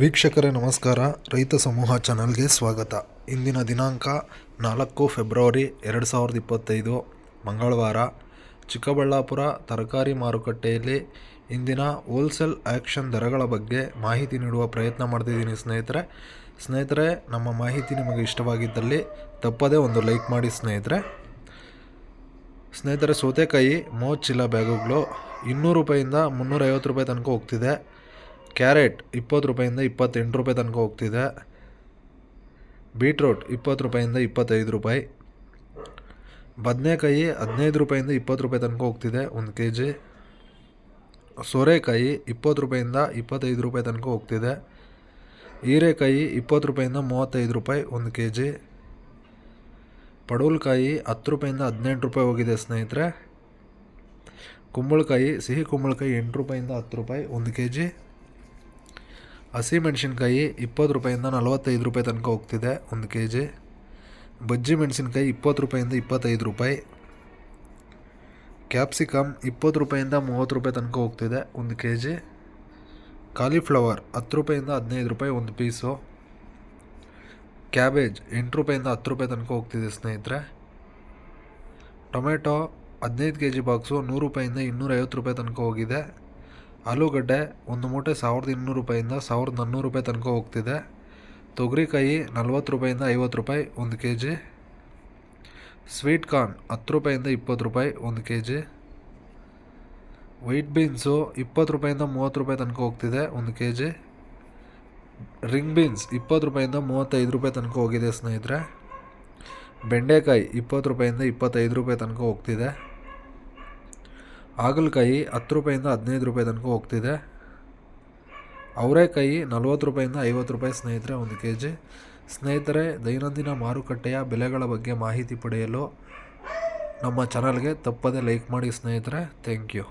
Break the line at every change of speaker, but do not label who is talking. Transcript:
ವೀಕ್ಷಕರೇ ನಮಸ್ಕಾರ. ರೈತ ಸಮೂಹ ಚಾನಲ್ಗೆ ಸ್ವಾಗತ. ಇಂದಿನ ದಿನಾಂಕ 4 ಫೆಬ್ರವರಿ 2025 ಮಂಗಳವಾರ. ಚಿಕ್ಕಬಳ್ಳಾಪುರ ತರಕಾರಿ ಮಾರುಕಟ್ಟೆಯಲ್ಲಿ ಇಂದಿನ ಹೋಲ್ಸೇಲ್ ಆ್ಯಕ್ಷನ್ ದರಗಳ ಬಗ್ಗೆ ಮಾಹಿತಿ ನೀಡುವ ಪ್ರಯತ್ನ ಮಾಡ್ತಿದ್ದೀನಿ ಸ್ನೇಹಿತರೆ. ನಮ್ಮ ಮಾಹಿತಿ ನಿಮಗೆ ಇಷ್ಟವಾಗಿದ್ದಲ್ಲಿ ತಪ್ಪದೇ ಒಂದು ಲೈಕ್ ಮಾಡಿ ಸ್ನೇಹಿತರೆ. ಸೌತೆಕಾಯಿ 30 ಚೀಲ ಬ್ಯಾಗುಗಳು 200 ರೂಪಾಯಿಂದ 350 ರೂಪಾಯಿ ತನಕ ಹೋಗ್ತಿದೆ. ಕ್ಯಾರೆಟ್ 20 ರೂಪಾಯಿಂದ 28 ರೂಪಾಯಿ ತನಕ ಹೋಗ್ತಿದೆ. ಬೀಟ್ರೋಟ್ 20 ರೂಪಾಯಿಂದ 25 ರೂಪಾಯಿ. ಬದನೆಕಾಯಿ 15 ರೂಪಾಯಿಂದ 20 ರೂಪಾಯಿ ತನಕ ಹೋಗ್ತಿದೆ 1 kg. ಸೋರೆಕಾಯಿ 20 ರೂಪಾಯಿಂದ 25 ರೂಪಾಯಿ ತನಕ ಹೋಗ್ತಿದೆ. ಹೀರೆಕಾಯಿ 20 ರೂಪಾಯಿಂದ 35 ರೂಪಾಯಿ 1 kg. ಪಡವಲಕಾಯಿ 10 ರೂಪಾಯಿಂದ 18 ರೂಪಾಯಿ ಹೋಗಿದೆ ಸ್ನೇಹಿತರೆ. ಕುಂಬಳಕಾಯಿ ಸಿಹಿ ಕುಂಬಳಕಾಯಿ 8 ರೂಪಾಯಿಂದ 10 ರೂಪಾಯಿ 1 kg. ಹಸಿಮೆಣಸಿನ್ಕಾಯಿ 20 ರೂಪಾಯಿಂದ 45 ರೂಪಾಯಿ ತನಕ ಹೋಗ್ತಿದೆ 1 kg. ಬಜ್ಜಿ ಮೆಣಸಿನ್ಕಾಯಿ 20 ರೂಪಾಯಿಂದ 25 ರೂಪಾಯಿ. ಕ್ಯಾಪ್ಸಿಕಮ್ 20 ರೂಪಾಯಿಂದ 30 ರೂಪಾಯಿ ತನಕ ಹೋಗ್ತಿದೆ 1 kg. ಕಾಲಿಫ್ಲವರ್ 10 ರೂಪಾಯಿಂದ 15 ರೂಪಾಯಿ 1 ಪೀಸು. ಕ್ಯಾಬೇಜ್ 8 ರೂಪಾಯಿಂದ 10 ರೂಪಾಯಿ ತನಕ ಹೋಗ್ತಿದೆ ಸ್ನೇಹಿತರೆ. ಟೊಮೆಟೊ 15 kg ಬಾಕ್ಸು 100 ರೂಪಾಯಿಂದ 250 ರೂಪಾಯಿ ತನಕ ಹೋಗಿದೆ. ಆಲೂಗಡ್ಡೆ 1 ಮೂಟೆ 1200 ರೂಪಾಯಿಂದ 1400 ರೂಪಾಯಿ ತನಕ ಹೋಗ್ತಿದೆ. ತೊಗರಿಕಾಯಿ 40 ರೂಪಾಯಿಂದ 50 ರೂಪಾಯಿ 1 kg. ಸ್ವೀಟ್ ಕಾರ್ನ್ 10 ರೂಪಾಯಿಂದ 20 ರೂಪಾಯಿ 1 kg. ವೈಟ್ ಬೀನ್ಸು 20 ರೂಪಾಯಿಂದ 30 ರೂಪಾಯಿ ತನಕ ಹೋಗ್ತಿದೆ 1 kg. ರಿಂಗ್ ಬೀನ್ಸ್ 20 ರೂಪಾಯಿಂದ 35 ರೂಪಾಯಿ ತನಕ ಹೋಗಿದೆ ಸ್ನೇಹಿತರೆ. ಬೆಂಡೆಕಾಯಿ 20 ರೂಪಾಯಿಂದ 25 ರೂಪಾಯಿ ತನಕ ಹೋಗ್ತಿದೆ. ಹಾಗಲಕಾಯಿ 10 ರೂಪಾಯಿಂದ 15 ರೂಪಾಯಿ ತನಕ ಹೋಗ್ತಿದೆ. ಅವರೆಕಾಯಿ 40 ರೂಪಾಯಿಂದ 50 ರೂಪಾಯಿ ಸ್ನೇಹಿತರೆ 1 kg. ಸ್ನೇಹಿತರೆ, ದೈನಂದಿನ ಮಾರುಕಟ್ಟೆಯ ಬೆಲೆಗಳ ಬಗ್ಗೆ ಮಾಹಿತಿ ಪಡೆಯಲು ನಮ್ಮ ಚಾನಲ್ಗೆ ತಪ್ಪದೇ ಲೈಕ್ ಮಾಡಿ ಸ್ನೇಹಿತರೆ. Thank you.